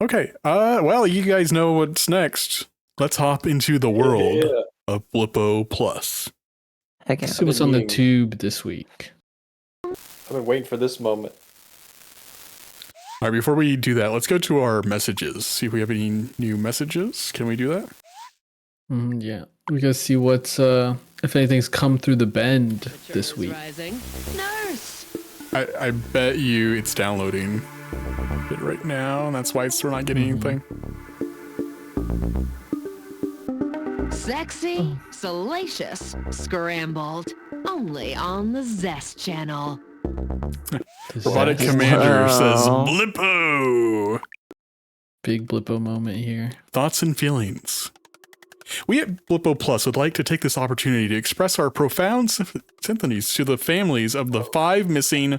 Okay. Well, you guys know what's next. Let's hop into the world of Blippo Plus. Heck yeah. See what's on the tube this week. I've been waiting for this moment. All right, before we do that, let's go to our messages. See if we have any new messages. Can we do that? Yeah. We gotta see what's, if anything's come through the bend this week. Nurse! I bet you it's downloading it right now, and that's why we're not getting anything. Sexy, salacious, scrambled. Only on the Zest channel. Robotic Commander says, Blippo! Big Blippo moment here. Thoughts and feelings. We at Blippo Plus would like to take this opportunity to express our profound sympathies to the families of the 5 missing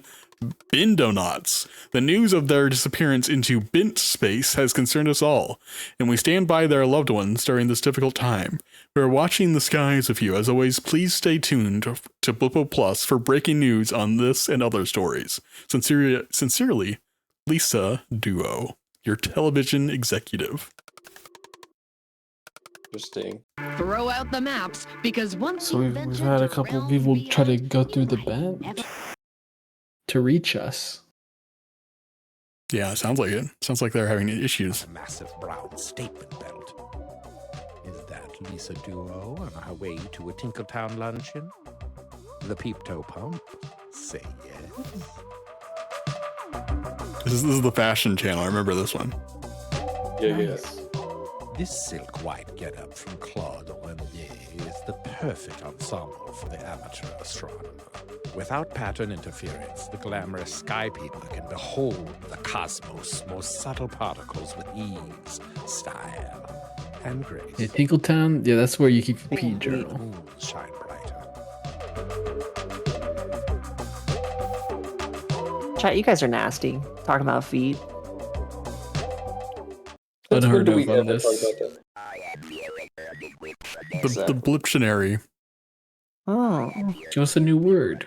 Bindonauts. The news of their disappearance into Bint space has concerned us all, and we stand by their loved ones during this difficult time. We are watching the skies with you. As always, please stay tuned to Blippo Plus for breaking news on this and other stories. Sincerely, Lisa Duo, your television executive. Interesting. Throw out the maps because once So we've had a couple of people try to go through the bend to reach us. Yeah, sounds like it. Sounds like they're having issues. A massive brown statement belt. Is that Lisa Duo on her way to a Tinkletown luncheon? The Peep-Toe Pump? Say yes. This is the fashion channel. I remember this one. Yeah. This silk white getup from Claude Renier is the perfect ensemble for the amateur astronomer. Without pattern interference, the glamorous sky people can behold the cosmos' most subtle particles with ease, style, and grace. Yeah, Tinkletown, yeah, that's where you keep your pee journal. Moons shine brighter. Chat, you guys are nasty. Talking about feet. Unheard When do we of on ever this. talk about that? The Bliptionary. Oh. Give us a new word.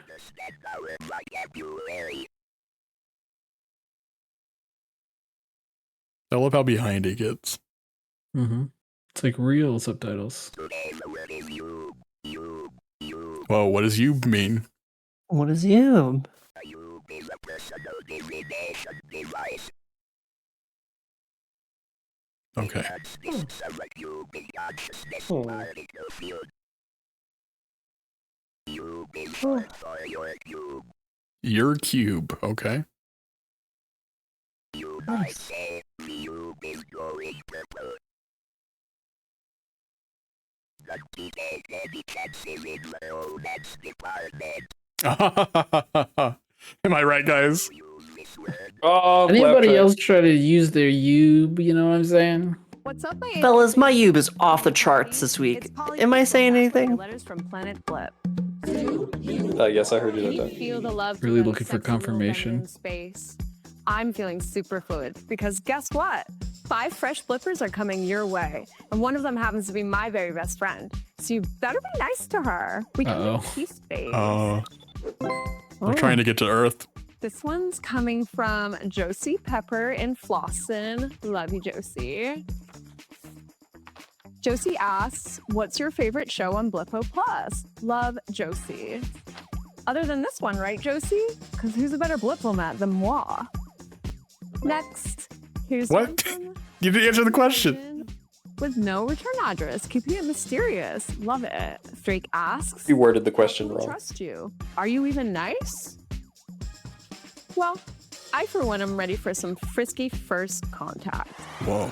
I love how behind it gets. It's like real subtitles. Whoa, what does you mean? What is you? Okay. Your cube, okay. Nice. Am I right, guys? Oh, Anybody else try to use their you know what I'm saying? What's up, my Fellas, my Yube is off the charts this week. Am I saying anything? Letters from Planet Blip. Yes, I heard you that. Feel the love. Really from looking for sexy little confirmation. bend in Space. I'm feeling super fluid because guess what? 5 fresh blippers are coming your way, and one of them happens to be my very best friend. So you better be nice to her. We can Uh-oh. make peace space. We're trying to get to Earth. This one's coming from Josie Pepper in Flossin. Love you, Josie. Josie asks, what's your favorite show on Blippo Plus? Love, Josie. Other than this one, right, Josie? Because who's a better Bliplomat than moi? Next, here's one What? from You didn't answer the question. with no return address, keeping it mysterious. Love it. Drake asks, You worded the question "Who wrong. trust you? Are you even nice?" Well, I for one am ready for some frisky first contact. Whoa.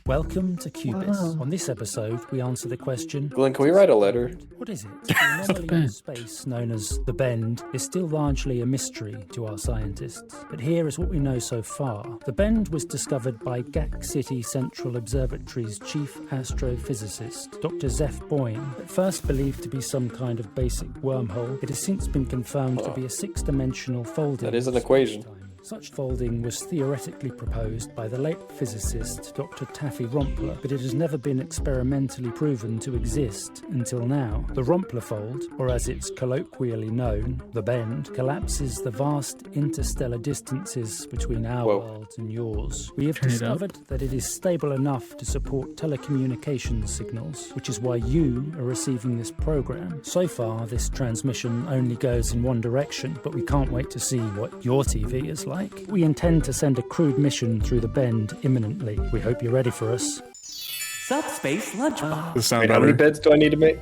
Welcome to Cubis. On this episode, we answer the question, Glenn, can we write a letter? what is it? The anomaly in space known as the Bend is still largely a mystery to our scientists. But here is what we know so far. The Bend was discovered by Gak City Central Observatory's chief astrophysicist, Dr. Zeph Boyne. At first believed to be some kind of basic wormhole, it has since been confirmed to be a 6-dimensional folding. That is an equation. Such folding was theoretically proposed by the late physicist Dr. Taffy Rompler, but it has never been experimentally proven to exist until now. The Rompler fold, or as it's colloquially known, the bend, collapses the vast interstellar distances between our world and yours. We have discovered that it is stable enough to support telecommunications signals, which is why you are receiving this program. So far, this transmission only goes in one direction, but we can't wait to see what your TV is like. We intend to send a crewed mission through the bend imminently. We hope you're ready for us. Subspace lunchbox. This sound Wait, how better. many beds do I need to make?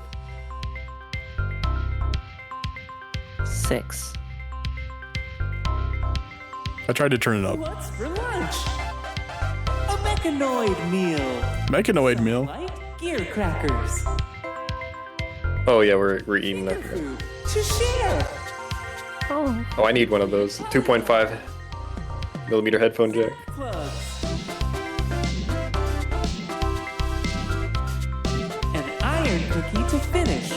6. I tried to turn it up. What's for lunch? A mechanoid meal. Mechanoid meal. Light gear crackers. Oh yeah, we're eating that. Food to share. Oh, I need one of those. 2.5 millimeter headphone jack. Plugs. An iron cookie to finish.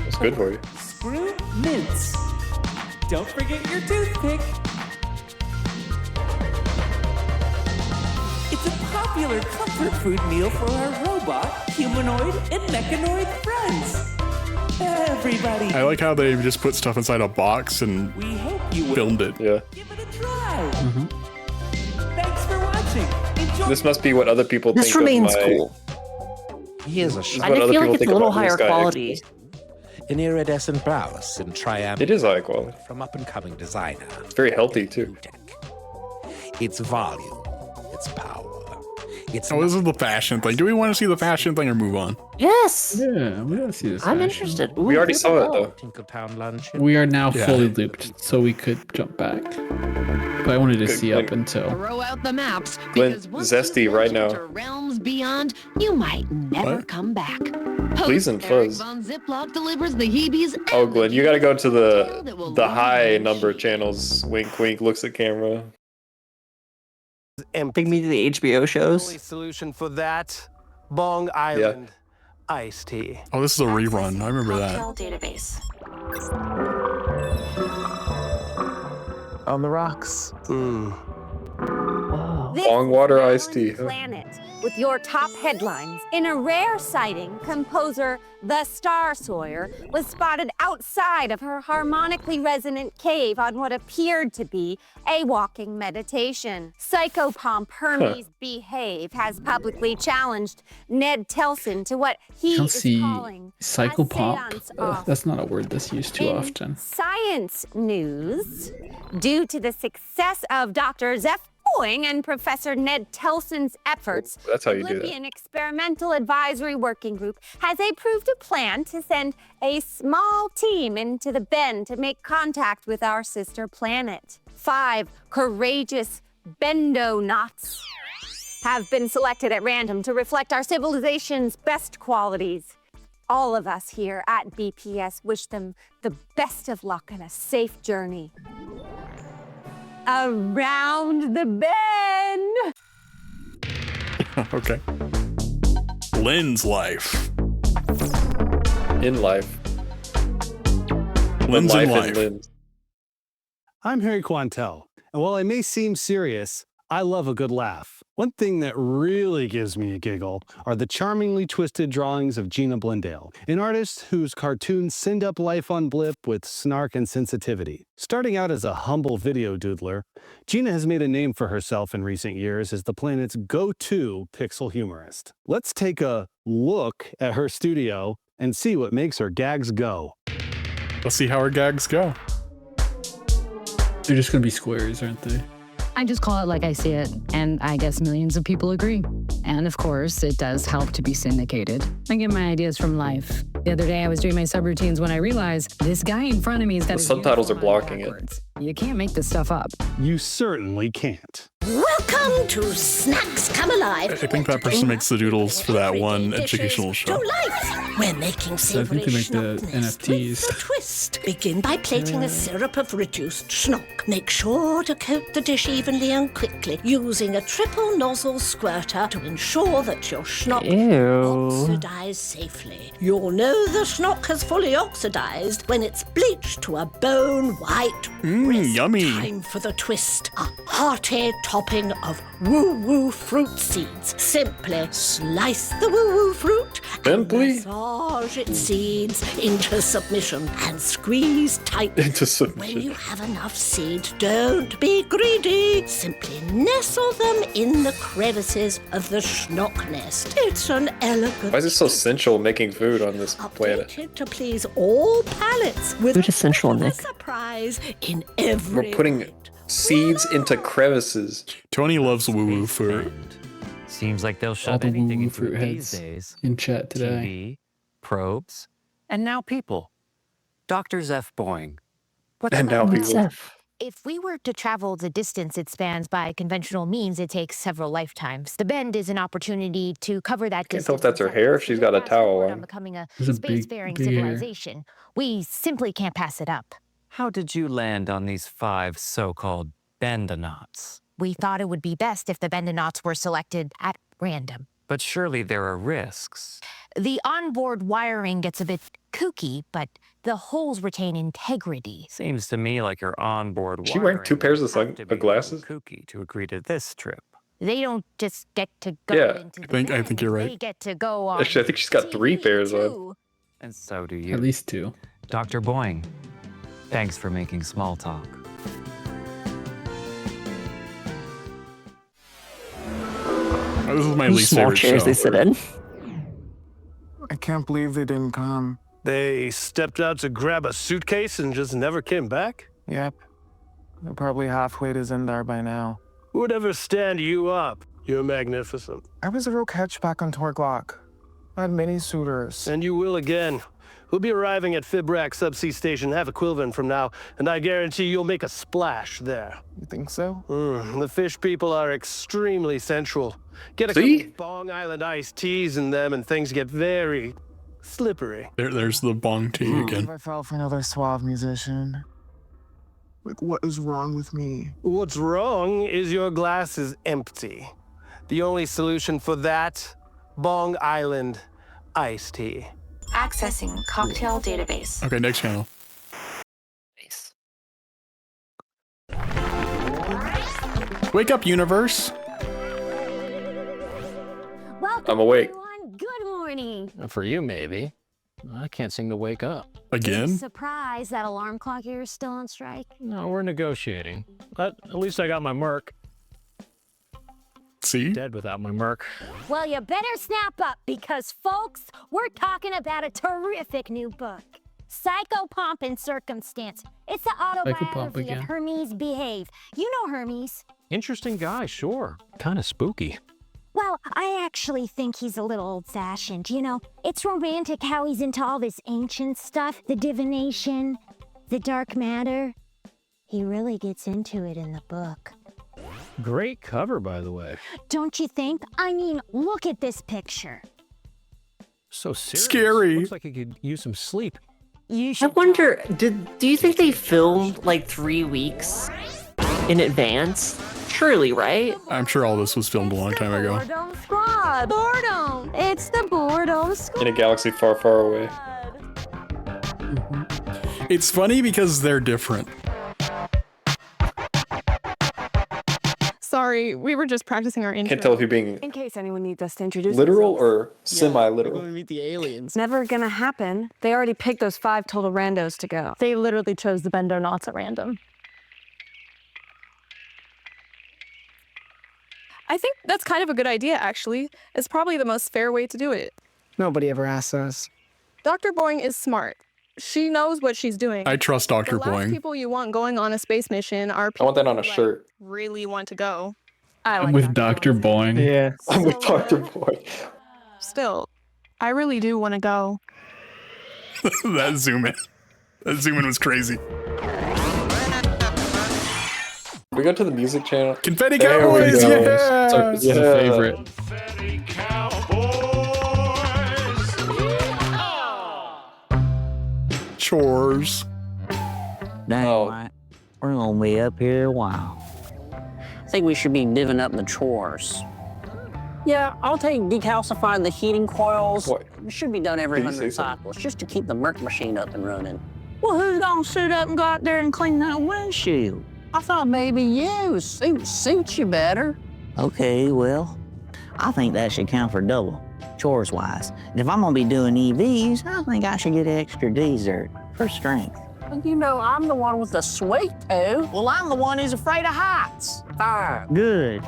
That's good for you. Screw mints. Don't forget your toothpick. It's a popular comfort food meal for our robot, humanoid, and mechanoid friends. Everybody, I like how they just put stuff inside a box and we hope you will filmed it. Yeah. give it a try. Thanks for watching. Enjoy. This must be what other people This think remains of my... cool. Here's a This is I what other feel people like it's think a little about these higher guys. quality. an iridescent blouse in triumph It is high quality. from up-and-coming designer. It's very healthy too. Its volume, its power, its Oh, this is the fashion thing. Do we want to see the fashion thing or move on? Yes. Yeah, we gotta see this. I'm fashion. interested. We already saw it though. Tinkletown luncheon. We are now Yeah. fully looped, so we could jump back. But I wanted to Good, see good. up until. Throw out the maps Glenn, because once zesty you right venture now. to realms beyond, you might never What? come back. Please and Host Eric fuzz. Von Ziploc delivers the Heebies. Oh, and Glenn, you gotta go to tale that will the leave high you number shaking. channels. Wink, wink. Looks at camera. Big me to the HBO shows. Only solution for that, Bong Island iced tea. Oh, this is a rerun. I remember that. Database. On the rocks. Long water iced tea. Huh? Planet with your top headlines. In a rare sighting, composer The Star Sawyer was spotted outside of her harmonically resonant cave on what appeared to be a walking meditation. Psychopomp Hermes Behave has publicly challenged Ned Telson to what he Can't is see calling psychopomp. seance off. That's not a word that's used too In often. Science news, due to the success of Dr. Zeph Boing and Professor Ned Telson's efforts, That's how you the do that. Olympian Experimental Advisory Working Group has approved a plan to send a small team into the bend to make contact with our sister planet. 5 courageous bendonauts have been selected at random to reflect our civilization's best qualities. All of us here at BPS wish them the best of luck and a safe journey. Around the bend! Okay. Lynn's life. In life. Lynn's in Life life. Lynn's. I'm Harry Quantel, and while I may seem serious, I love a good laugh. One thing that really gives me a giggle are the charmingly twisted drawings of Gina Blundell, an artist whose cartoons send up life on Blip with snark and sensitivity. Starting out as a humble video doodler, Gina has made a name for herself in recent years as the planet's go-to pixel humorist. Let's take a look at her studio and see what makes her gags go. Let's see how our gags go. They're just gonna be squares, aren't they? I just call it like I see it, and I guess millions of people agree. And of course, it does help to be syndicated. I get my ideas from life. The other day, I was doing my subroutines when I realized this guy in front of me has got The his subtitles are uniform on blocking it. backwards. You can't make this stuff up. You certainly can't. Welcome to Snacks Come Alive. I think that person makes the doodles for that one educational To show. life. We're making So I savory think they make the schnockness NFTs. with a twist. Begin by plating a syrup of reduced schnock. Make sure to coat the dish evenly and quickly using a triple nozzle squirter to ensure that your schnock oxidize safely. You'll know the schnock has fully oxidized when it's bleached to a bone white crisp. Yummy. Time for the twist. A hearty topping of woo-woo fruit seeds. Simply slice the woo-woo fruit and massage its seeds into submission and squeeze tight. Into When submission. you have enough seed, don't be greedy. Simply nestle them in the crevices of the schnock nest. It's an elegant Why is it so sensual making food on this planet? updated to please all palates with Food is sensual, a Nick. surprise in every We're putting seeds into crevices. Tony loves woo-woo fruit. Seems like they'll All shove the anything woo into fruit it heads these days. in chat today. TV, probes, and now people. Dr. Zeph Boing. What's And now that? people. If we were to travel the distance it spans by conventional means, it takes several lifetimes. The bend is an opportunity to cover that Can't distance. tell if that's her hair, if she's got a towel on. Becoming a It's a big, spacefaring big hair. civilization. We simply can't pass it up. How did you land on these 5 so-called Bendonauts? We thought it would be best if the Bendonauts were selected at random. But surely there are risks. The onboard wiring gets a bit kooky, but the holes retain integrity. Seems to me like your onboard Is she wearing 2 pairs of glasses? kooky to agree to this trip. They don't just get to go Yeah. into I think you're They right. get to go on. Actually, I think she's got 3 pairs on. And so do you. At least 2. Dr. Boing, thanks for making small talk. This is my Those least small favorite chairs show. they sit in. I can't believe they didn't come. They stepped out to grab a suitcase and just never came back? Yep. They're probably halfway to Zendar by now. Who'd ever stand you up? You're magnificent. I was a real catch back on Torglok. I had many suitors. And you will again. We'll be arriving at Fibrak Subsea Station half a Quilvin from now, and I guarantee you'll make a splash there. You think so? The fish people are extremely sensual. Get a See? couple of Bong Island iced teas in them and things get very slippery. There's the bong tea again. If I fell for another suave musician. Like, what is wrong with me? What's wrong is your glass is empty. The only solution for that, Bong Island iced tea. Accessing cocktail database. Okay, next channel. Wake up, universe. Welcome, I'm awake. everyone. Good morning. For you, maybe. I can't seem to wake up. Again? Surprise, that alarm clock here is still on strike. No, we're negotiating. At least I got my Merc. See? Dead without my Merc. Well, you better snap up because, folks, we're talking about a terrific new book. Psycho Pomp and Circumstance. It's the autobiography again. of Hermes Behave. You know Hermes. Interesting guy, sure. Kind of spooky. Well, I actually think he's a little old-fashioned, you know? It's romantic how he's into all this ancient stuff, the divination, the dark matter. He really gets into it in the book. Great cover, by the way. Don't you think? I mean, look at this picture. So serious. Scary. Looks like he could use some sleep. You I should wonder, do you think they filmed like 3 weeks in advance? Surely, right? I'm sure all this was filmed a long time ago. Boredom Squad. Boredom. It's the Boredom Squad. In a galaxy far, far away. It's funny because they're different. Sorry, we were just practicing our intro. Can't tell if you're being In case anyone needs us to introduce literal themselves. or semi-literal. meet the aliens. Never gonna happen. They already picked those 5 total randos to go. They literally chose the Bendonauts at random. I think that's kind of a good idea, actually. It's probably the most fair way to do it. Nobody ever asks us. Dr. Boing is smart. She knows what she's doing. I trust Dr. The last Boing. people you want going on a space mission are I people want that on a who, like, shirt. really want to go. I'm with Dr. Boing. Yeah. I'm with Dr. Boy. Still, I really do want to go. That zoom in was crazy. We go to the music channel. Confetti There we Cowboys, go. yeah! It's a favorite. Chores. Dang, White. We're gonna be up here a while. I think we should be divvying up the chores. Yeah, I'll take decalcifying the heating coils. What? It should be done every Did you say 100 something? cycles, just to keep the Merc machine up and running. Well, who's gonna suit up and go out there and clean that windshield? I thought maybe you. Suits you better. Okay, well, I think that should count for double, chores-wise. And if I'm gonna be doing EVs, I think I should get extra dessert for strength. You know, I'm the one with the sweet tooth. Well, I'm the one who's afraid of heights. Fine. Good.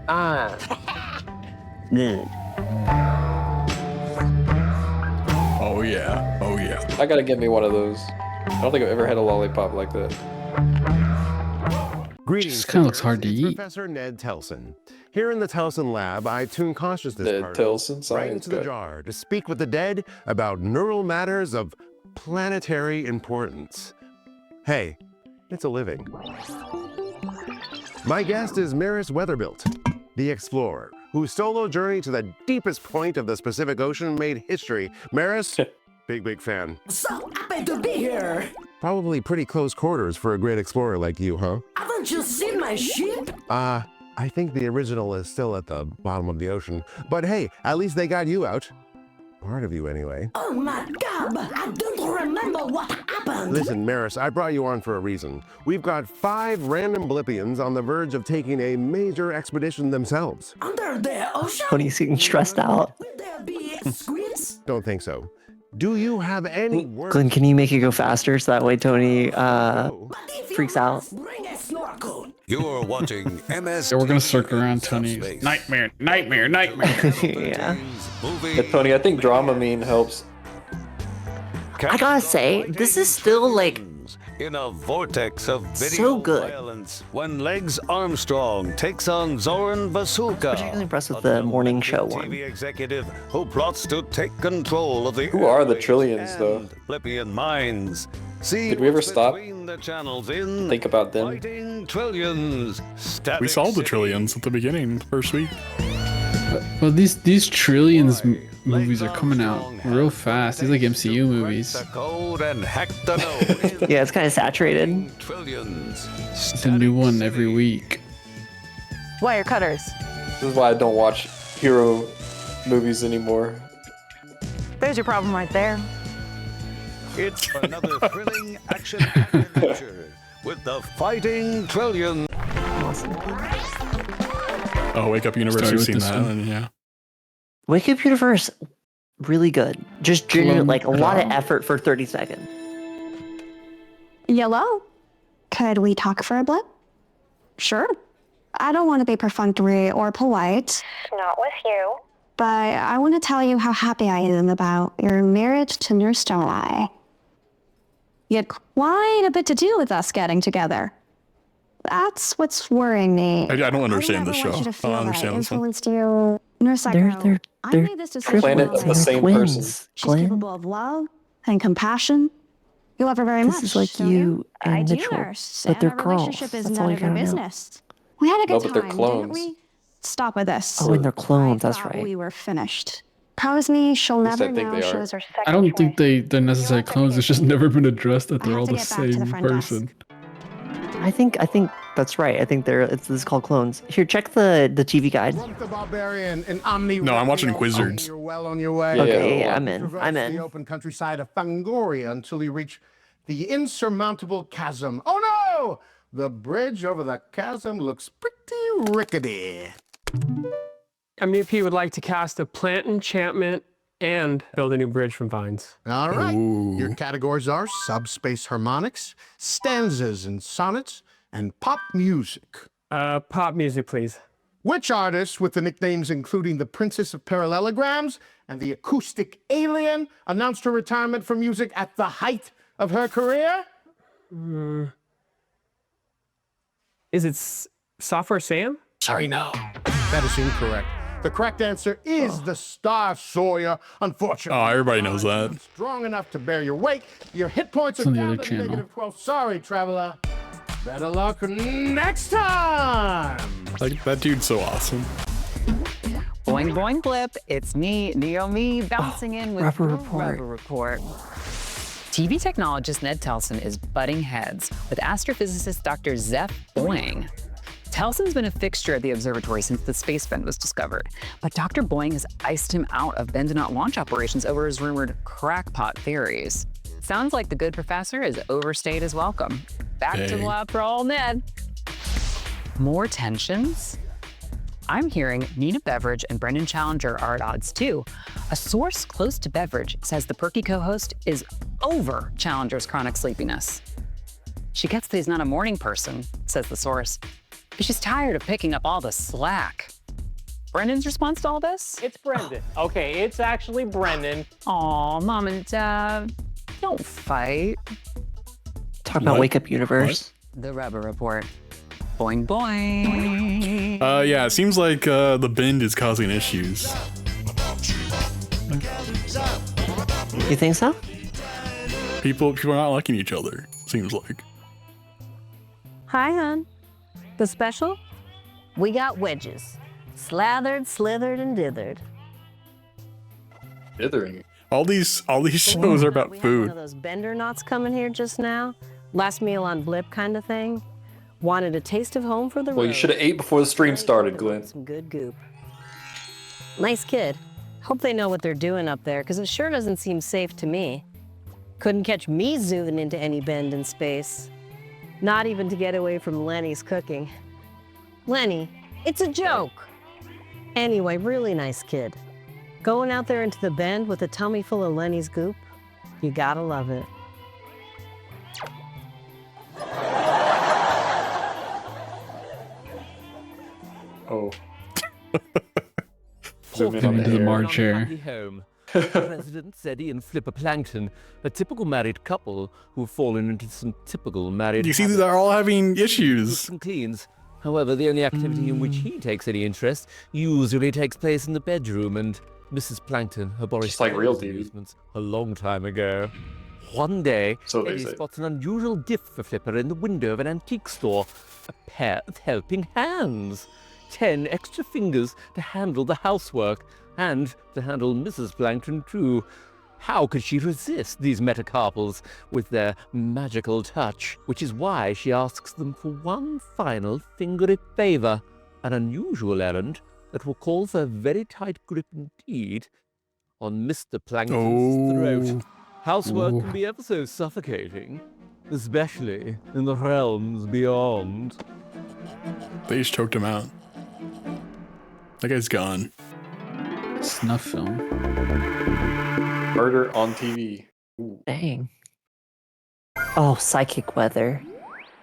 Fine. Good. Oh yeah. Oh yeah. I gotta get me one of those. I don't think I've ever had a lollipop like that. Greetings. Just kind of looks hard to It's eat. Professor Ned Telson. Here in the Telson lab, I tune consciousness Ned particles Telson, right science into the guy. jar to speak with the dead about neural matters of planetary importance. Hey, it's a living. My guest is Maris Weatherbilt, the explorer, whose solo journey to the deepest point of the Pacific Ocean made history. Maris, big fan. So happy to be here. Probably pretty close quarters for a great explorer like you, huh? Haven't you seen my ship? I think the original is still at the bottom of the ocean. But hey, at least they got you out. Part of you, anyway. Oh my God, I don't remember what happened. Listen, Maris, I brought you on for a reason. We've got 5 random Blippians on the verge of taking a major expedition themselves. Under the ocean? Tony's getting stressed out. Will there be squids? Don't think so. Do you have any words? Glenn, can you make it go faster so that way Tony freaks out? Bring a snorkel. You're watching MS. Yeah, we're gonna circle around Tony's nightmare. Yeah. Yeah, Tony, I think Dramamine helps. I gotta say, this is still like In a vortex of So video good. violence, when Legs Armstrong takes on Zoran Bazooka, particularly impressed with the morning show one. TV executive who plots to take control of the Who are the airwaves Trillions, though? and Blippian minds. See Did we ever what's stop? between the channels in Think about them. Fighting Trillions. We Static solved the City. Trillions at the beginning, the first week. Well, these Trillions movies are coming out real fast. These like MCU movies. The code and hack the node. Yeah, it's kind of saturated. Trillions. It's a new one every week. Wire cutters. This is why I don't watch hero movies anymore. There's your problem right there. It's another thrilling action adventure with the Fighting Trillion. Awesome. Oh, Wake Up Universe, Started you've with seen this that, one. and yeah. Wake Up Universe, really good. Just genuine, like a lot of Clone. effort for 30 seconds. Yellow? Could we talk for a bit? Sure. I don't want to be perfunctory or polite. Not with you. But I want to tell you how happy I am about your marriage to Nurse Starlight. You had quite a bit to do with us getting together. That's what's worrying me. I don't understand this I show. never want you to I feel don't that I understand this one. influenced you. Nurse Psycho, I made this decision. Planet's the same twins. person. She's Glenn, capable of love and compassion. You love her very much. this is like don't you I and do, Mitchell, nurse, but and they're our girls. relationship is That's all none you of your gotta know. business. We had a good No, but they're time, clones. didn't we? Stop with this. Oh, and they're clones, I that's thought right. We were finished. Promise me she'll least I never think know they she are. was her second I don't think choice. they're necessarily clones. It's just never been addressed that they're have all to the get back to the same front desk. person. I think that's right. I think this is called clones. Here, check the TV guide. The Barbarian and Omni. No, I'm watching Quizzards. You're well on your way. Okay, yeah, I'm in. Traverse I'm in. the open countryside of Fangoria until you reach the insurmountable chasm. Oh no! The bridge over the chasm looks pretty rickety. MEP would like to cast a plant enchantment and build a new bridge from vines. All right. Ooh. Your categories are subspace harmonics, stanzas and sonnets, and pop music. Pop music, please. Which artist with the nicknames including the Princess of Parallelograms and the Acoustic Alien announced her retirement from music at the height of her career? Is it Software Sam? Sorry, no. That is incorrect. The correct answer is the Star Sawyer. Unfortunately, Oh, everybody knows that. strong enough to bear your weight. Your hit points It's are on the down other to channel. -12. Sorry, traveler. Better luck next time! Like, that dude's so awesome. Boing, boing, blip. It's me, Neo Me, bouncing in with Rubber the Report. Rubber Report. TV technologist Ned Telson is butting heads with astrophysicist Dr. Zeph Boing. Telson's been a fixture at the observatory since the space bend was discovered, but Dr. Boing has iced him out of Bendonaut launch operations over his rumored crackpot theories. Sounds like the good professor has overstayed his welcome. Back to the lab for all Ned. More tensions? I'm hearing Nina Beveridge and Brendan Challenger are at odds too. A source close to Beveridge says the perky co-host is over Challenger's chronic sleepiness. She gets that he's not a morning person, says the source, but she's tired of picking up all the slack. Brendan's response to all this? It's Brendan. Okay, it's actually Brendan. Aw, Mom and Dad, don't fight. Talk about Wake Up Universe. The Rubber Report. Boing, boing. Yeah, it seems like the bend is causing issues. You think so? People are not liking each other, seems like. Hi, hon. The special? We got wedges. Slathered, slithered, and dithered. Dithering. All these shows are about We had food. one of those bender knots coming here just now. Last meal on Blip kind of thing. Wanted a taste of home for the road. Well, you should have ate before the stream started, Glenn. Some good goop. Nice kid. Hope they know what they're doing up there, because it sure doesn't seem safe to me. Couldn't catch me zooming into any bend in space. Not even to get away from Lenny's cooking. Lenny, it's a joke. Anyway, really nice kid. Going out there into the bend with a tummy full of Lenny's goop, you gotta love it. Oh. Zoom in on the March chair. Home. President, Zeddy, and Flipper Plankton, a typical married couple who've fallen into some typical married. You see, they're all having issues. And cleans. However, the only activity in which he takes any interest usually takes place in the bedroom, and Mrs. Plankton, her Boris Just like real TV. amusements a long time ago. One day, So they Eddie say. spots an unusual gift for Flipper in the window of an antique store. A pair of helping hands. 10 extra fingers to handle the housework, and to handle Mrs. Plankton too. How could she resist these metacarpals with their magical touch? Which is why she asks them for one final fingery favor, an unusual errand that will call for a very tight grip indeed on Mr. Plankton's throat. Housework can be ever so suffocating, especially in the realms beyond. They just choked him out. That guy's gone. Snuff film. Murder on TV. Ooh. Dang. Oh, psychic weather.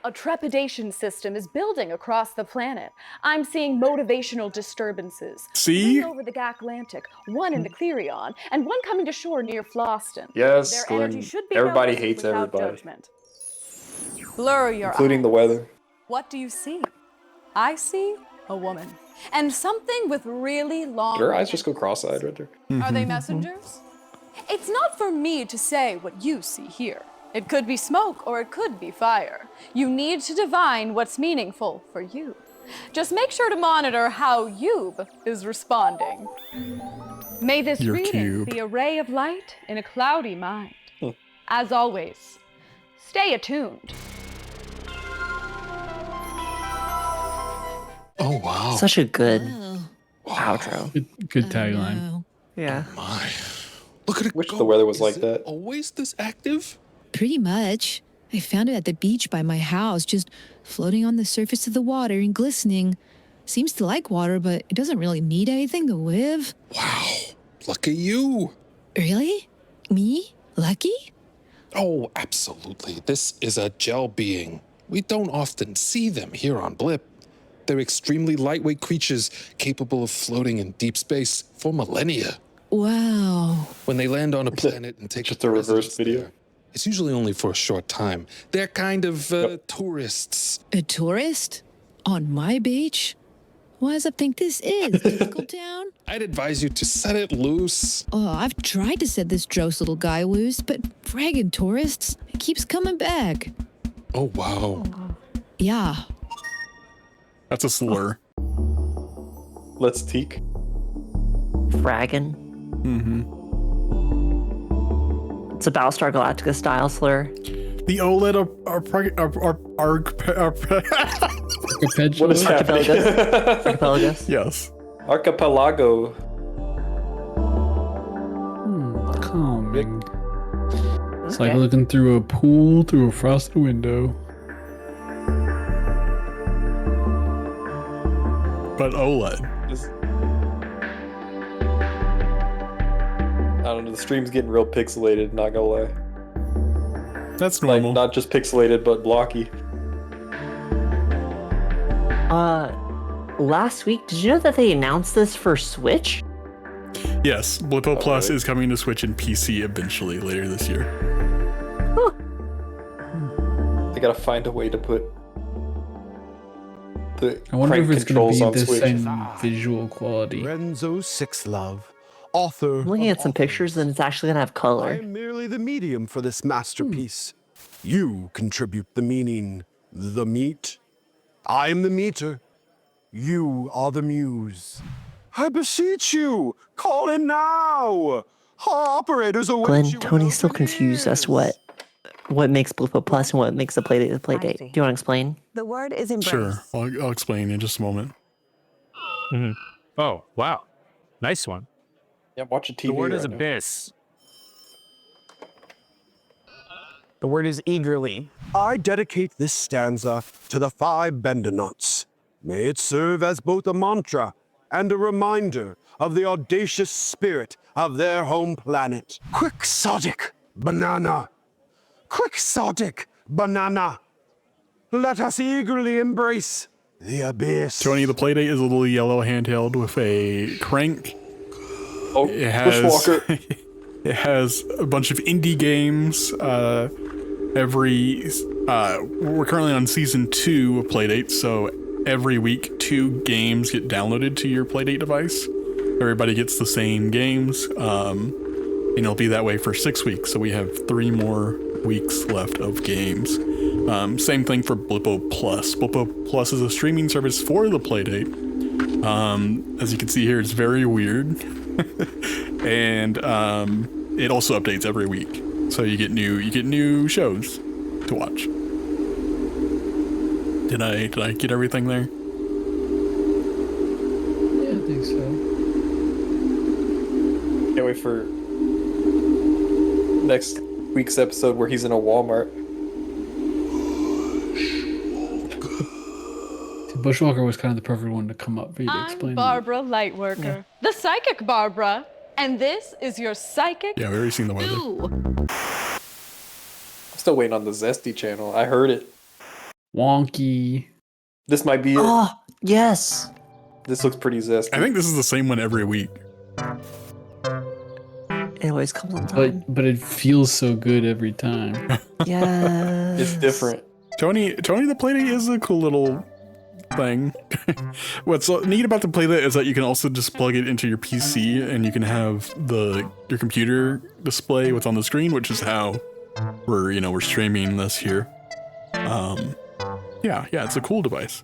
A trepidation system is building across the planet. I'm seeing motivational disturbances. See? Three over the Atlantic, one in the Clerion, and one coming to shore near Floston. Yes, Their Glenn. energy should be Everybody noticed hates without everybody. judgment. Blur your Including eyes. the weather. What do you see? I see a woman. And something with really long Did her eyes just go cross-eyed right there? Are they messengers? It's not for me to say what you see here. It could be smoke or it could be fire. You need to divine what's meaningful for you. Just make sure to monitor how Yub is responding. May this Your reading cube. be a ray of light in a cloudy mind. As always, stay attuned. Oh, wow. Such a good outro. Good tagline. Yeah. Look at it. Wish the weather was like that. Always this active? Pretty much. I found it at the beach by my house, just floating on the surface of the water and glistening. Seems to like water, but it doesn't really need anything to live. Wow. Lucky you. Really? Me? Lucky? Oh, absolutely. This is a gel being. We don't often see them here on Blip. They're extremely lightweight creatures capable of floating in deep space for millennia. Wow. When they land on a planet and take Just a reverse video. there, it's usually only for a short time. They're kind of tourists. A tourist? On my beach? Why does I think this is? Difficult town? I'd advise you to set it loose. Oh, I've tried to set this Dross little guy loose, but fragging tourists, it keeps coming back. Oh, wow. Yeah. That's a slur. Let's teak. Fraggin. Mm-hmm. It's a Battlestar Galactica style slur. The OLED What is happening? Archipelagos. Yes. Archipelago. Calming. It's like looking through a pool through a frosted window. But OLED. I don't know, the stream's getting real pixelated, not gonna lie. That's normal. Like, not just pixelated, but blocky. Last week, did you know that they announced this for Switch? Yes, Blippo Plus is coming to Switch and PC eventually later this year. They gotta find a way to put the I wonder if crank it's going controls to on be the Switch. same visual quality. Renzo Six Love, author. I'm looking at some pictures and it's actually gonna have I color. am merely the medium for this masterpiece. You contribute the meaning, the meat. I am the meter. You are the muse. I beseech you, call in now. Operators await Glenn, you. Tony's still confused as to what makes Blippo Plus and what makes the Playdate the Playdate. Do you want to explain? The word is embrace. Sure, I'll explain in just a moment. Mm-hmm. Oh, wow. Nice one. Yeah, watch a TV. The word is right now. abyss. The word is eagerly. I dedicate this stanza to the 5 Bendonauts. May it serve as both a mantra and a reminder of the audacious spirit of their home planet. Quixotic banana. Quixotic banana. Let us eagerly embrace the abyss. Tony, the Playdate is a little yellow handheld with a crank. Oh, it has, Bushwalker. It has a bunch of indie games. We're currently on season 2 of Playdate, so every week 2 games get downloaded to your Playdate device. Everybody gets the same games, and it'll be that way for 6 weeks. So we have 3 more weeks left of games. Same thing for Blippo Plus. Blippo Plus is a streaming service for the Playdate. As you can see here, it's very weird, and it also updates every week. So you get new shows to watch. Did I get everything there? Yeah, I think so. Can't wait for next week's episode where he's in a Walmart. Bushwalker was kind of the perfect one to come up for you to I'm explain. Barbara Lightworker, the psychic Barbara, and this is your psychic. Yeah, we already seen the weather. I'm still waiting on the Zesty channel. I heard it. Wonky. This might be it. Oh, yes. This looks pretty zesty. I think this is the same one every week. It always comes on time. But it feels so good every time. Yeah. It's different. Tony, the Playdate is a cool little thing. What's neat about the Playdate is that you can also just plug it into your PC and you can have your computer display what's on the screen, which is how we're streaming this here. Yeah, it's a cool device.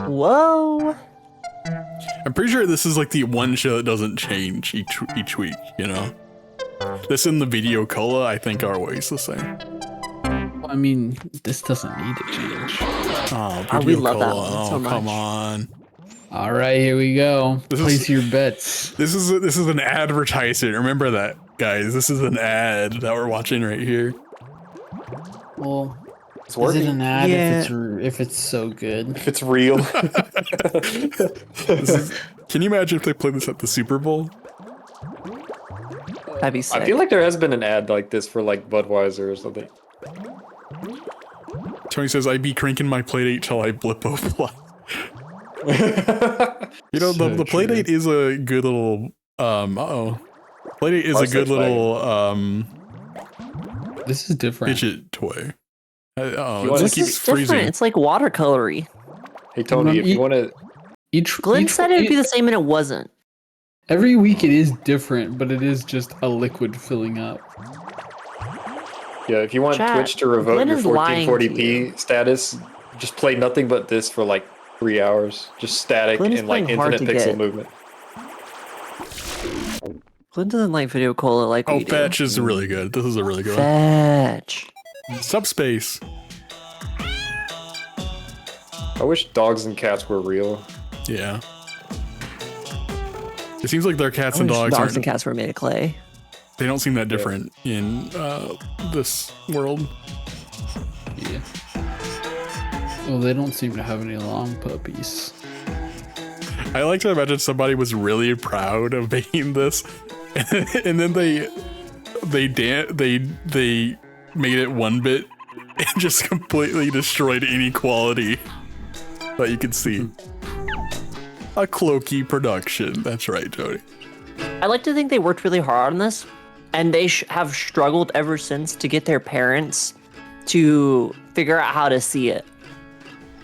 Whoa. I'm pretty sure this is like the one show that doesn't change each week, you know? This and the video color, I think, are always the same. I mean, this doesn't need to change. Oh, we love that one oh, so much. come on. All right, here we go. Place your bets. This is an advertisement. Remember that, guys. This is an ad that we're watching right here. Well, It's is working. it an ad Yeah. if it's so good? If it's real. Can you imagine if they played this at the Super Bowl? That'd be sick. I feel like there has been an ad like this for like Budweiser or something. Tony says, "I be cranking my Playdate till I Blippo Plus." You know, So the Playdate is a good little Playdate is a good little This is different. fidget toy. Oh, want- it This keeps is different. freezing. It's like watercolory. Hey Tony, if you want to, Glenn said it'd be the same and it wasn't. Every week it is different, but it is just a liquid filling up. Yeah, if you want Chat, Twitch to revoke Glenn your is lying to 1440p status, just play nothing but this for like 3 hours. Just static Glenn is and like playing hard infinite to pixel get. movement. Glenn doesn't like video cola like we do. Fetch is really good. This is a really good Fetch. one. Subspace. I wish dogs and cats were real. Yeah. It seems like their cats I and wish dogs dogs aren't. and cats were made of clay. They don't seem that different in this world. Yeah. Well, they don't seem to have any long puppies. I like to imagine somebody was really proud of making this, and then they made it 1-bit and just completely destroyed any quality that you could see. A Clokey production. That's right, Jody. I like to think they worked really hard on this, and they have struggled ever since to get their parents to figure out how to see it.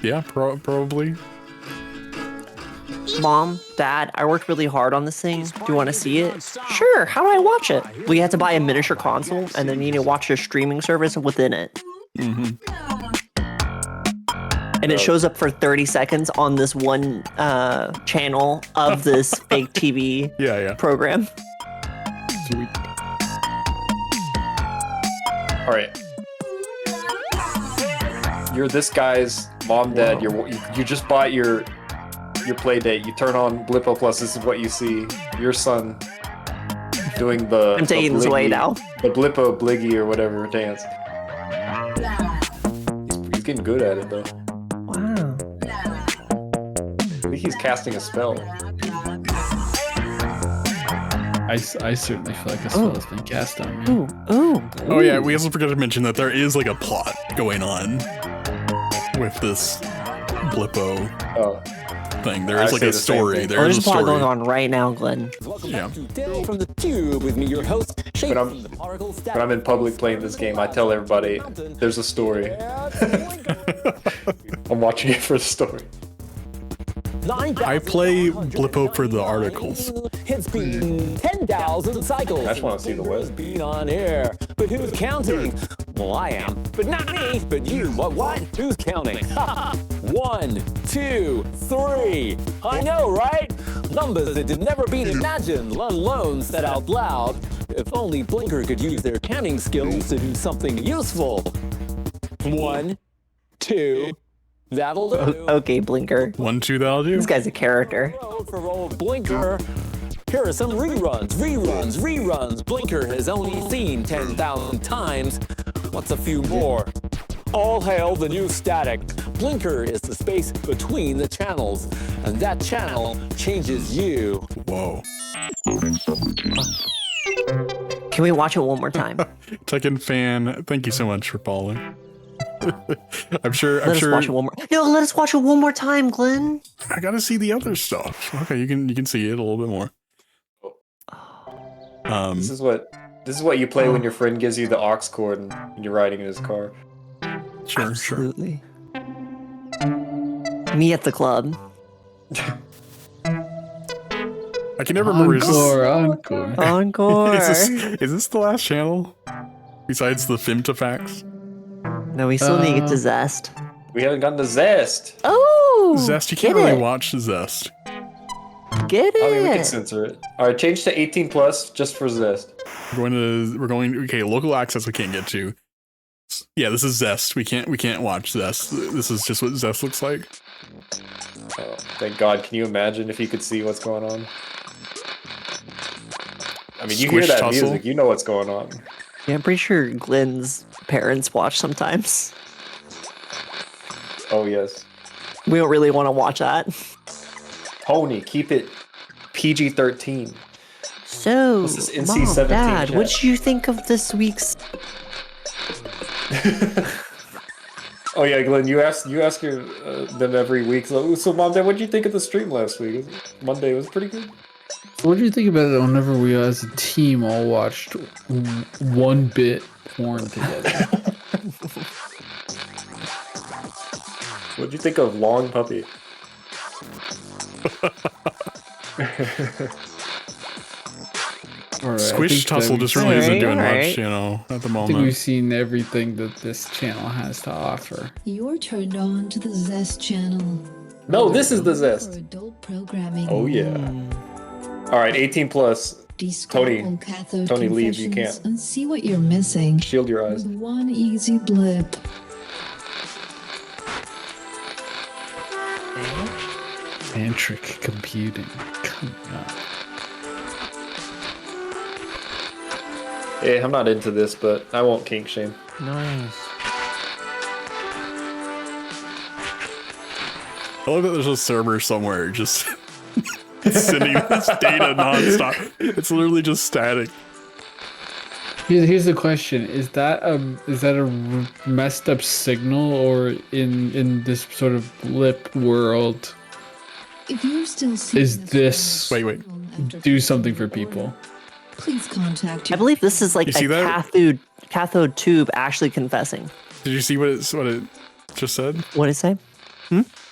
Yeah, probably. Mom, Dad, I worked really hard on this thing. Do you want to see it? Sure, how do I watch it? Well, you have to buy a miniature console, and then you need to watch a streaming service within it. Mm-hmm. And it shows up for 30 seconds on this one channel of this fake TV program. Sweet. All right. You're this guy's mom, dad. You just bought your Playdate. You turn on Blippo Plus. This is what you see. Your son doing the. I'm taking this away now. The Blippo Bliggy or whatever dance. He's getting good at it though. Wow. I think he's casting a spell. I certainly feel like a spell has been cast on me. Oh yeah, we also forgot to mention that there is like a plot going on with this Blippo thing. There is like a story. There's a plot going on right now, Glenn. Yeah. From the tube with me, your host. When I'm in public playing this game, I tell everybody there's a story. I'm watching it for the story. I play Blippo for the articles. It's been 10,000 cycles. I just want to see the web. Been on air, but who's counting? Well, I am, but not me, but you. What? Who's counting? 1, 2, 3. I know, right? Numbers that had never been imagined, let alone said out loud. If only Blinker could use their counting skills to do something useful. 1, 2. That'll do. Okay, Blinker. 1, 2, that'll do. This guy's a character. For old Blinker. Here are some reruns. Blinker has only seen 10,000 times. What's a few more? All hail the new static. Blinker is the space between the channels, and that channel changes you. Whoa. Can we watch it one more time? Tekken fan, thank you so much for following. I'm sure. Let us watch it one more. No, let us watch it one more time, Glenn. I gotta see the other stuff. Okay, you can see it a little bit more. This is what you play when your friend gives you the aux cord and you're riding in his car. Sure, absolutely. Me at the club. I can never remember. Encore. Is this the last channel? Besides the Femtofax? No, we still need to get to Zest. We haven't gotten to Zest. Oh! Zest, you can't really watch Zest. Get it. I mean, we can censor it. All right, change to 18 plus just for Zest. Okay, local access we can't get to. Yeah, this is Zest. We can't watch Zest. This is just what Zest looks like. Oh, thank God. Can you imagine if you could see what's going on? I mean, you hear that music, you know what's going on. Yeah, I'm pretty sure Glenn's parents watch sometimes. Oh, yes. We don't really want to watch that. Tony, keep it PG-13. So, this is Mom, NC-17 Dad, chat. what did you think of this week's... Oh yeah, Glenn, you ask them every week. So Mom, Dad, what did you think of the stream last week? Monday was pretty good. What do you think about it whenever we as a team all watched 1-bit porn together? What did you think of Long Puppy? All right, Squish Tussle just really isn't doing much, you know, at the I think moment. we've seen everything that this channel has to offer. You're turned on to the Zest channel. No, this is the Zest. Adult programming. Oh yeah. All right, 18 plus. Tony, Cathode Tony, leave. You confessions can't. and see what you're missing. Shield your eyes. With one easy blip. Tantric computing. Come on. Yeah, I'm not into this, but I won't kink shame. Nice. I love that there's a server somewhere just sending this data nonstop. It's literally just static. Here's the question: Is that a messed up signal, or in this sort of blip world, If you're still seeing is this do something for people? please contact I believe this is like You a see that? cathode tube actually confessing. Did you see what it just said? What did it say?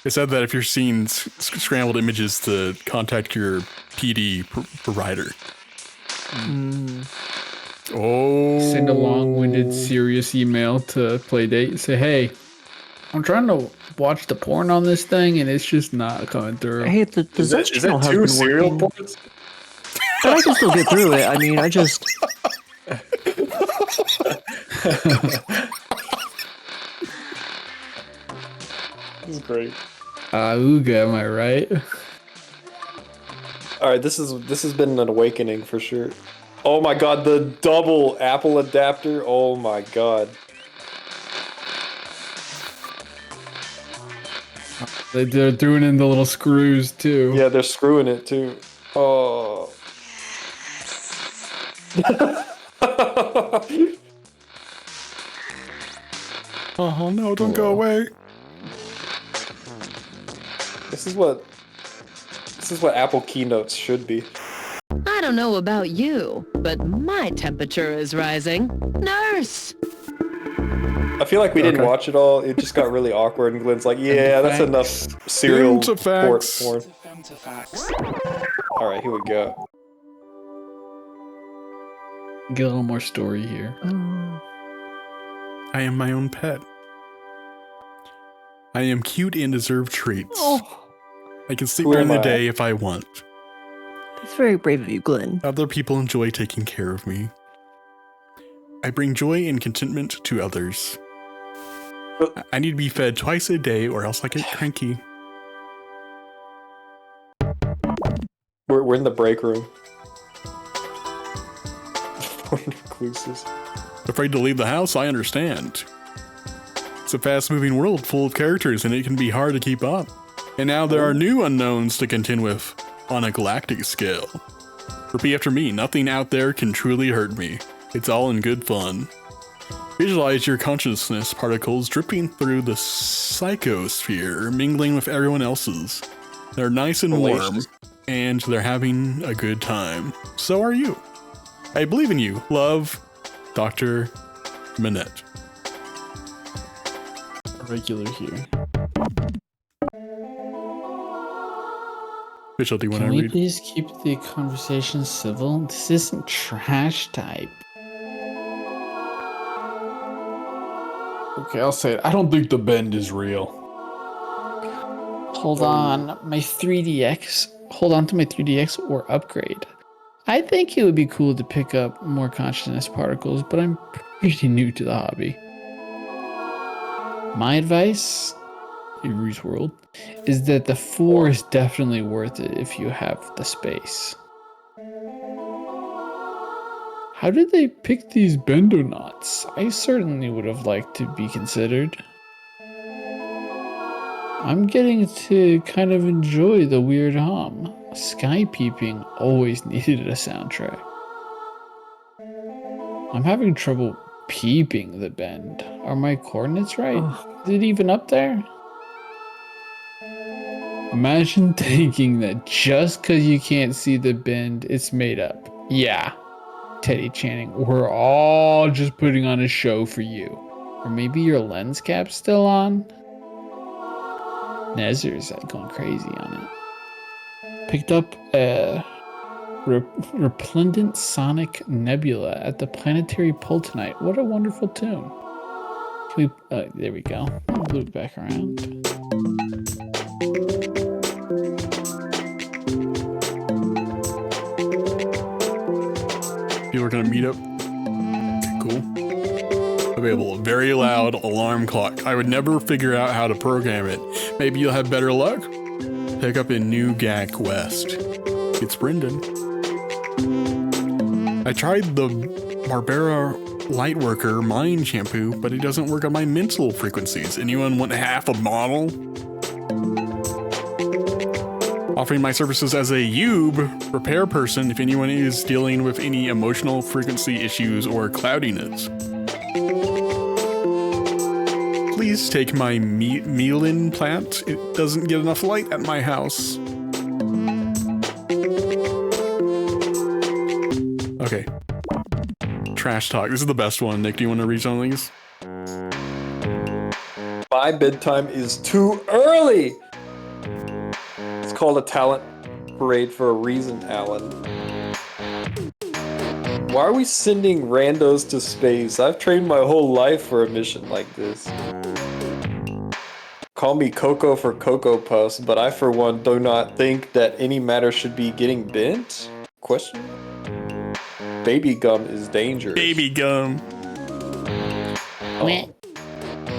It said that if you're seeing scrambled images, to contact your PD provider. Oh. Send a long-winded, serious email to Playdate. Say, hey, I'm trying to watch the porn on this thing, and it's just not coming through. Hey, the Zest Is channel that has two been serial working. ports? But I can still get through it. I mean, I just. This is great. Ooga, am I right? All right, this has been an awakening for sure. Oh my god, the double Apple adapter. Oh my god. They're doing in the little screws too. Yeah, they're screwing it too. Oh. Oh no, don't go away. This is what Apple keynotes should be. I don't know about you, but my temperature is rising. Nurse! I feel like we didn't watch it all. It just got really awkward, and Glenn's like, "Yeah, that's enough serial port porn." All right, here we go. Get a little more story here. I am my own pet. I am cute and deserve treats. I can sleep Who during am the I? day if I want. It's very brave of you, Glenn. Other people enjoy taking care of me. I bring joy and contentment to others. I need to be fed twice a day or else I get cranky. We're in the break room. Recluses. Afraid to leave the house? I understand. It's a fast-moving world full of characters and it can be hard to keep up. And now there are new unknowns to contend with on a galactic scale. Repeat after me, nothing out there can truly hurt me. It's all in good fun. Visualize your consciousness particles dripping through the psychosphere, mingling with everyone else's. They're nice and warm, and they're having a good time. So are you. I believe in you. Love, Dr. Minette. Regular here. Mitchell, do you want Can to we read? please keep the conversation civil? This isn't trash type. Okay, I'll say it. I don't think the bend is real. Hold on, my 3DX. Hold on to my 3DX or upgrade. I think it would be cool to pick up more consciousness particles, but I'm pretty new to the hobby. My advice, in Rue's world, is that the 4 is definitely worth it if you have the space. How did they pick these bendonauts? I certainly would have liked to be considered. I'm getting to kind of enjoy the weird hum. Sky peeping always needed a soundtrack. I'm having trouble peeping the bend. Are my coordinates right? Is it even up there? Imagine thinking that just because you can't see the bend, it's made up. Yeah, Teddy Channing, we're all just putting on a show for you. Or maybe your lens cap's still on? Nezer's going crazy on it. Picked up Resplendent Sonic Nebula at the Planetary Pole tonight. What a wonderful tune. There we go. I'll loop back around. People are going to meet up. Okay, cool. Available. Very loud alarm clock. I would never figure out how to program it. Maybe you'll have better luck? Pick up in New Gak West. It's Brendan. I tried the Barbera Lightworker Mind Shampoo, but it doesn't work on my mental frequencies. Anyone want half a bottle? Offering my services as a Yube repair person if anyone is dealing with any emotional frequency issues or cloudiness. Please take my melon plant. It doesn't get enough light at my house. Okay. Trash talk. This is the best one. Nick, do you want to read some of these? My bedtime is too early. It's called a talent parade for a reason, Alan. Why are we sending randos to space? I've trained my whole life for a mission like this. Call me Coco for Cocoa Puffs, but I for one do not think that any matter should be getting bent? Question? Baby gum is dangerous. Baby gum.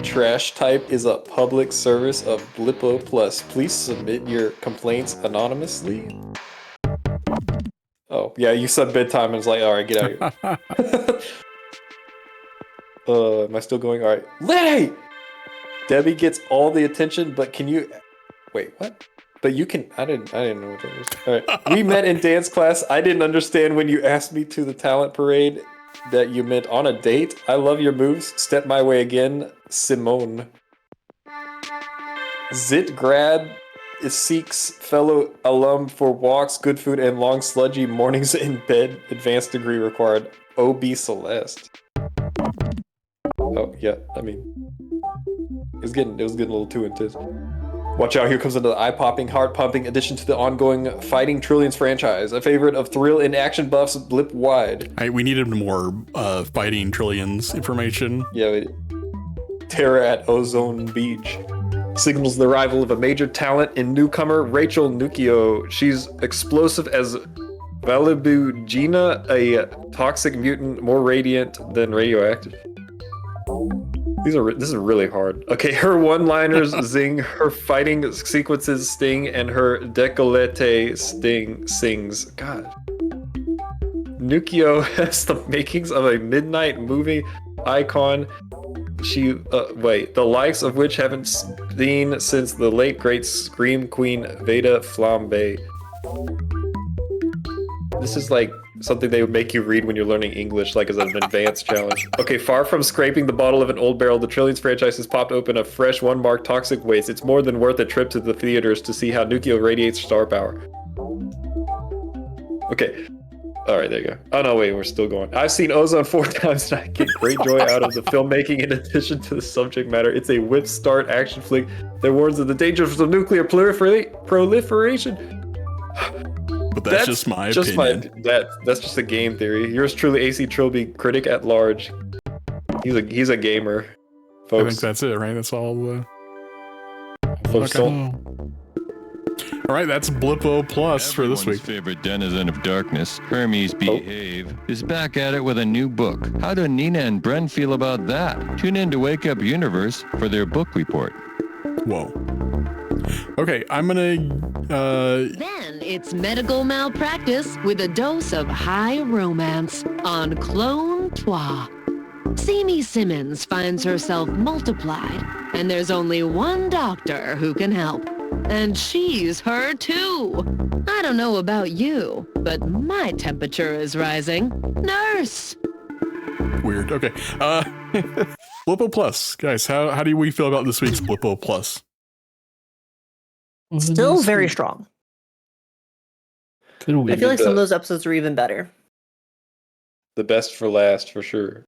Trash type is a public service of Blippo Plus. Please submit your complaints anonymously. Oh, yeah, you said bedtime and it's like, alright, get out of here. Am I still going? Alright. Liddy! Debbie gets all the attention, but can you... Wait, what? But you can... I didn't know what that was. Alright. We met in dance class. I didn't understand when you asked me to the talent parade that you meant on a date. I love your moves. Step my way again, Simone. Zitgrad seeks fellow alum for walks, good food, and long sludgy mornings in bed. Advanced degree required. OB Celeste. Oh, yeah, I mean... It was getting a little too intense. Watch out, here comes another eye-popping, heart-pumping addition to the ongoing Fighting Trillions franchise. A favorite of thrill and action buffs blip wide. We needed more Fighting Trillions information. Yeah, terror at Ozone Beach. Signals the arrival of a major talent in newcomer Rachel Nukio. She's explosive as Valibugina, a toxic mutant more radiant than radioactive. This is really hard. Okay, her one-liners zing, her fighting sequences sting, and her décolleté sings. God. Nukio has the makings of a midnight movie icon. She, the likes of which haven't seen since the late great Scream Queen Veda Flambe. This is like something they would make you read when you're learning English, like as an advanced challenge. Okay, far from scraping the bottle of an old barrel, the Trillions franchise has popped open a fresh one-mark toxic waste. It's more than worth a trip to the theaters to see how Nukio radiates star power. Okay. Alright, there you go. Oh no, wait, we're still going. I've seen Ozone 4 times and I get great joy out of the filmmaking in addition to the subject matter. It's a whip-start action flick that warns of the dangers of nuclear proliferation. But that's just my opinion. That's just a game theory. Yours truly, AC Trilby, critic at large. He's a gamer, folks. I think that's it, right? That's all. Folks okay. All right, that's Blippo Plus for this week. Favorite denizen of darkness, Hermes Behave, is back at it with a new book. How do Nina and Bren feel about that? Tune in to Wake Up Universe for their book report. Whoa. Okay, I'm gonna. Then it's medical malpractice with a dose of high romance on Clone Trois. Simi Simmons finds herself multiplied, and there's only one doctor who can help. And she's her too. I don't know about you, but my temperature is rising. Nurse! Weird. Okay. Blippo Plus. Guys, how do we feel about this week's Blippo Plus? Still very strong. I feel like some of those episodes are even better. The best for last, for sure.